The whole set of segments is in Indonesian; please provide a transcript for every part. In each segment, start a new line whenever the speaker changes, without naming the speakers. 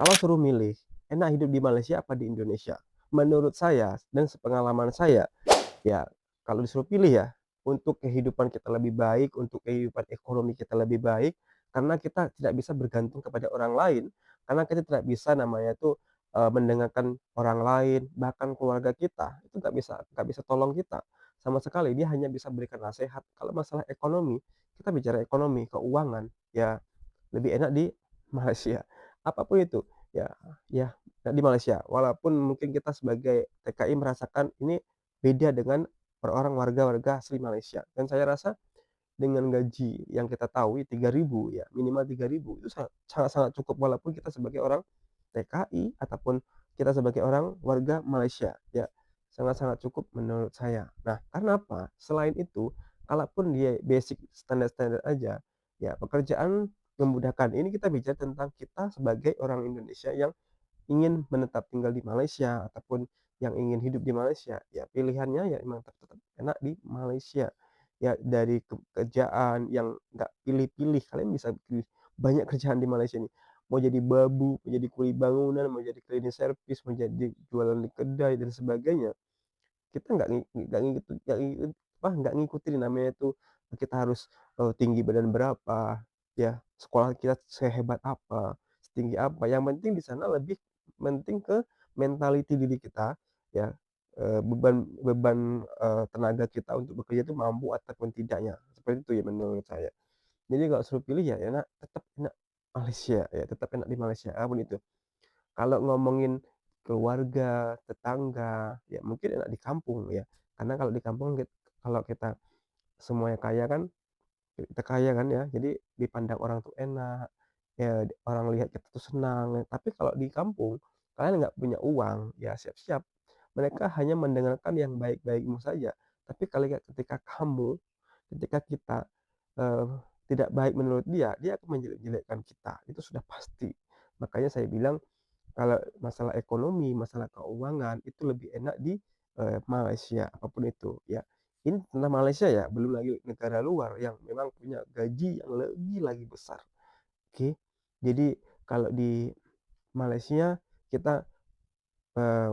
Kalau suruh milih, enak hidup di Malaysia apa di Indonesia? Menurut saya dan sepengalaman saya, ya kalau disuruh pilih ya, untuk kehidupan kita lebih baik, untuk kehidupan ekonomi kita lebih baik, karena kita tidak bisa bergantung kepada orang lain, karena kita tidak bisa namanya itu, mendengarkan orang lain, bahkan keluarga kita, itu nggak bisa tolong kita sama sekali, dia hanya bisa berikan nasehat. Kalau masalah ekonomi, kita bicara ekonomi, keuangan, ya lebih enak di Malaysia. Apapun itu, ya ya di Malaysia. Walaupun mungkin kita sebagai TKI merasakan ini beda dengan orang warga-warga asli Malaysia. Dan saya rasa dengan gaji yang kita tahu 3.000 ya, minimal 3.000 itu sangat-sangat cukup walaupun kita sebagai orang TKI ataupun kita sebagai orang warga Malaysia, ya sangat-sangat cukup menurut saya. Nah, karena apa? Selain itu, kalaupun dia basic standar-standar aja, ya pekerjaan memudahkan. Ini kita bicara tentang kita sebagai orang Indonesia yang ingin menetap tinggal di Malaysia ataupun yang ingin hidup di Malaysia, ya pilihannya ya emang tetap enak di Malaysia. Ya dari kerjaan yang nggak pilih-pilih, kalian bisa pilih banyak kerjaan di Malaysia nih. Mau jadi babu, mau jadi kuli bangunan, mau jadi cleaning service, mau jadi jualan di kedai dan sebagainya. Kita nggak ngikutin namanya itu kita harus, tinggi badan berapa, ya sekolah kita sehebat apa, setinggi apa, yang penting di sana lebih penting ke mentality diri kita, ya, beban beban, tenaga kita untuk bekerja itu mampu ataupun tidaknya, seperti itu ya menurut saya. Jadi kalau suruh pilih ya enak tetap enak Malaysia, ya tetap enak di Malaysia, apapun itu. Kalau ngomongin keluarga, tetangga, ya mungkin enak di kampung ya, karena kalau di kampung kalau kita semuanya kaya kan, kita kaya kan ya, jadi dipandang orang tuh enak, ya orang lihat kita tuh senang. Tapi kalau di kampung, kalian nggak punya uang, ya siap-siap, mereka hanya mendengarkan yang baik-baikmu saja. Tapi ketika ketika kita, eee, tidak baik menurut dia, dia akan menjelek-jelekkan kita, itu sudah pasti. Makanya saya bilang kalau masalah ekonomi, masalah keuangan itu lebih enak di, Malaysia, apapun itu ya. Ini tentang Malaysia ya, belum lagi negara luar yang memang punya gaji yang lebih lagi besar, oke. Jadi kalau di Malaysia kita,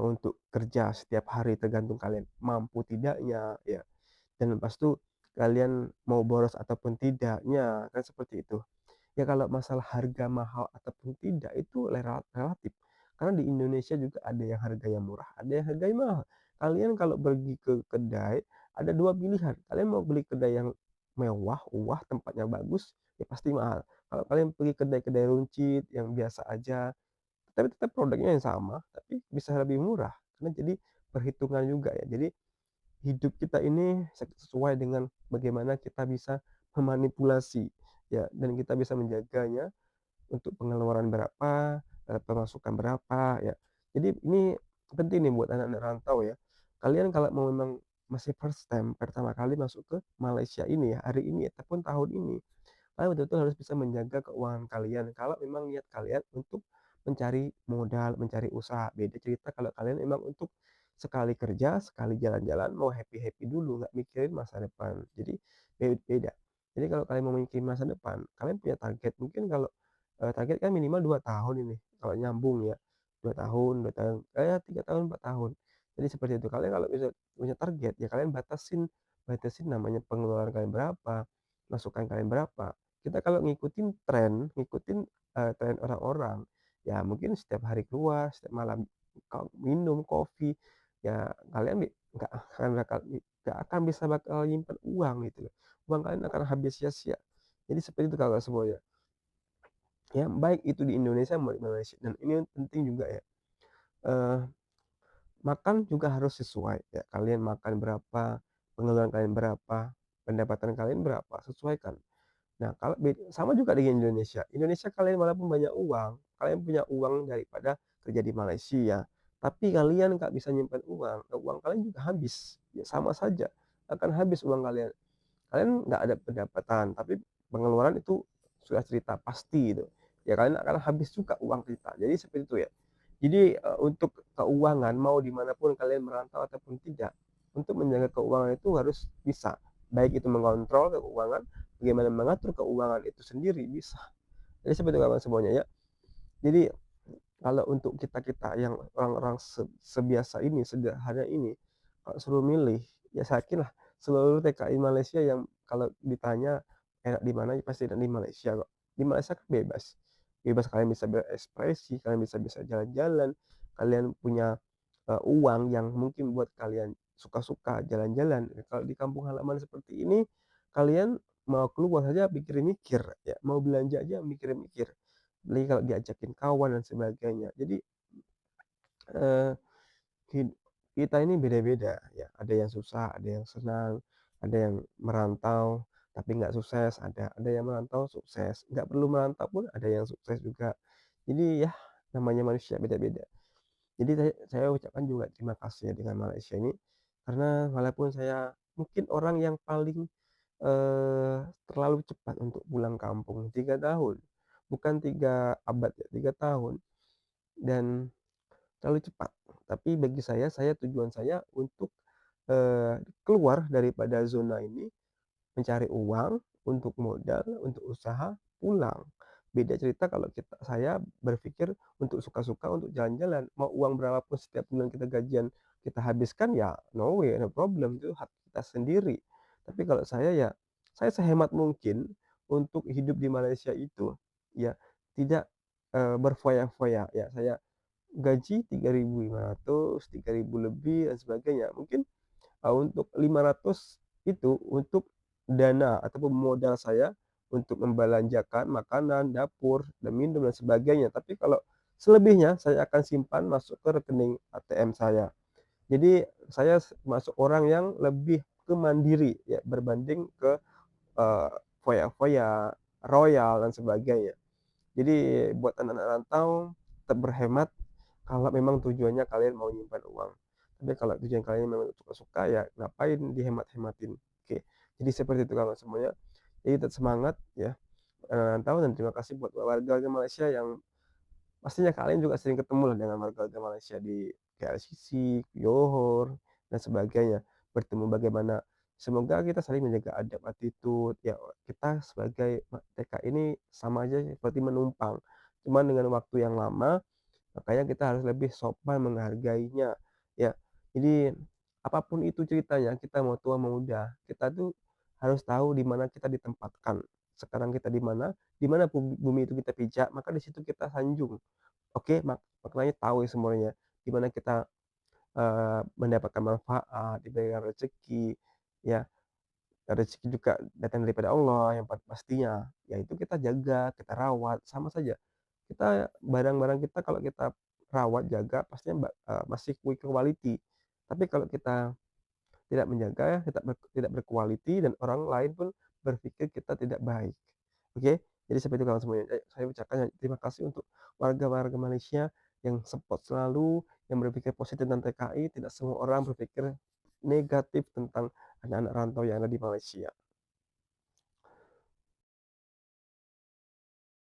untuk kerja setiap hari tergantung kalian mampu tidaknya ya, dan lepas itu kalian mau boros ataupun tidaknya, kan seperti itu. Ya kalau masalah harga mahal ataupun tidak itu relatif. Karena di Indonesia juga ada yang harganya murah, ada yang harganya mahal. Kalian kalau pergi ke kedai, ada 2 pilihan. Kalian mau beli kedai yang mewah, wah, tempatnya bagus, ya pasti mahal. Kalau kalian pergi kedai-kedai runcit yang biasa aja, tapi tetap produknya yang sama, tapi bisa lebih murah. Karena jadi perhitungan juga ya. Jadi hidup kita ini sesuai dengan bagaimana kita bisa memanipulasi, ya, dan kita bisa menjaganya untuk pengeluaran berapa, pemasukan berapa, ya. Jadi ini penting nih buat anak-anak rantau ya. Kalian kalau mau memang masih first time, pertama kali masuk ke Malaysia ini ya, hari ini ataupun tahun ini, kalian betul-betul harus bisa menjaga keuangan kalian kalau memang niat kalian untuk mencari modal, mencari usaha. Beda cerita kalau kalian memang untuk sekali kerja, sekali jalan-jalan, mau happy-happy dulu, nggak mikirin masa depan. Jadi beda. Jadi kalau kalian mau mikirin masa depan, kalian punya target. Mungkin kalau, target kan minimal 2 tahun ini, kalau nyambung ya. 2 tahun, 3 tahun, 4 tahun. Jadi seperti itu. Kalian kalau bisa punya target, ya kalian batasin batasin namanya pengeluaran kalian berapa, masukan kalian berapa. Kita kalau ngikutin, tren orang-orang, ya mungkin setiap hari keluar, setiap malam minum kopi, ya kalian nggak akan bakal nyimpen uang gitu loh. Uang kalian akan habis sia-sia. Jadi seperti itu Kakak semuanya. Ya baik itu di Indonesia maupun di Malaysia dan ini penting juga ya, eee, makan juga harus sesuai ya, kalian makan berapa, pengeluaran kalian berapa, pendapatan kalian berapa, sesuaikan. Nah, kalau sama juga dengan Indonesia. Indonesia kalian walaupun banyak uang, kalian punya uang daripada kerja di Malaysia, tapi kalian nggak bisa nyimpen uang, uang kalian juga habis. Ya sama saja, akan habis uang kalian. Kalian nggak ada pendapatan, tapi pengeluaran itu sudah cerita pasti itu. Ya kalian akan habis juga uang kita. Jadi seperti itu ya. Jadi, untuk keuangan mau dimanapun kalian merantau ataupun tidak, untuk menjaga keuangan itu harus bisa. Baik itu mengontrol keuangan, bagaimana mengatur keuangan itu sendiri bisa. Jadi seperti itu kawan semuanya ya. Jadi Kalau untuk kita-kita yang orang-orang sebiasa ini, sederhana ini, kalau suruh milih, ya saya yakinlah seluruh TKI Malaysia yang kalau ditanya enak di mana, ya pasti enak di Malaysia kok. Di Malaysia kan bebas. Bebas kalian bisa berekspresi, kalian bisa jalan-jalan, kalian punya, uang yang mungkin buat kalian suka-suka jalan-jalan. Kalau di kampung halaman seperti ini, kalian mau keluar saja mikir-mikir ya, mau belanja aja mikir-mikir. Apalagi kalau diajakin kawan dan sebagainya. Jadi, eee, hid kita ini beda-beda ya, ada yang susah, ada yang senang, ada yang merantau tapi nggak sukses, ada yang merantau sukses, nggak perlu merantau pun ada yang sukses juga. Jadi ya namanya manusia beda-beda. Jadi saya ucapkan juga terima kasih ya dengan Malaysia ini, karena walaupun saya mungkin orang yang paling, terlalu cepat untuk pulang kampung, 3 tahun, bukan 3 abad ya, 3 tahun dan terlalu cepat. Tapi bagi saya tujuan saya untuk, keluar daripada zona ini, mencari uang untuk modal, untuk usaha, pulang. Beda cerita kalau saya berpikir untuk suka-suka, untuk jalan-jalan, mau uang berapa pun setiap bulan kita gajian kita habiskan, ya no way, no problem, itu hak kita sendiri. Tapi kalau saya ya, saya sehemat mungkin untuk hidup di Malaysia itu, ya tidak, berfoya-foya, ya saya gaji 3.500, 3.000 lebih dan sebagainya. Mungkin, untuk 500 itu untuk dana ataupun modal saya untuk membelanjakan makanan, dapur, dan minum dan sebagainya. Tapi kalau selebihnya saya akan simpan masuk ke rekening ATM saya. Jadi saya masuk orang yang lebih ke mandiri ya berbanding ke, eee, foya-foya, royal dan sebagainya. Jadi buat anak-anak rantau tetap berhemat kalau memang tujuannya kalian mau nyimpan uang. Tapi kalau tujuan kalian memang suka-suka ya ngapain dihemat-hematin. Oke, jadi seperti itu kawan semuanya. Jadi tetap semangat ya, anak rantau dan terima kasih buat warga-warga Malaysia yang pastinya kalian juga sering ketemu lah dengan warga-warga Malaysia di KLCC, Johor, dan sebagainya. Bertemu bagaimana semoga kita saling menjaga adab, attitude, ya kita sebagai TK ini sama aja seperti menumpang. Cuman dengan waktu yang lama, makanya kita harus lebih sopan menghargainya, ya. Jadi, apapun itu ceritanya, kita mau tua mau muda, kita tuh harus tahu di mana kita ditempatkan. Sekarang kita di mana bumi itu kita pijak, maka di situ kita sanjung. Oke, maknanya tahu ya semuanya, di mana kita, mendapatkan manfaat, diberikan rezeki, ya. Rezeki juga datang daripada Allah yang pastinya, ya itu kita jaga, kita rawat, sama saja. Kita barang-barang kita kalau kita rawat, jaga, pastinya masih quality. Tapi kalau kita tidak menjaga, ya, tidak berkualiti dan orang lain pun berpikir kita tidak baik. Oke, jadi seperti itu kawan semuanya. Saya ucapkan terima kasih untuk warga-warga Malaysia yang support selalu, yang berpikir positif tentang TKI, tidak semua orang berpikir negatif tentang anak-anak rantau yang ada di Malaysia.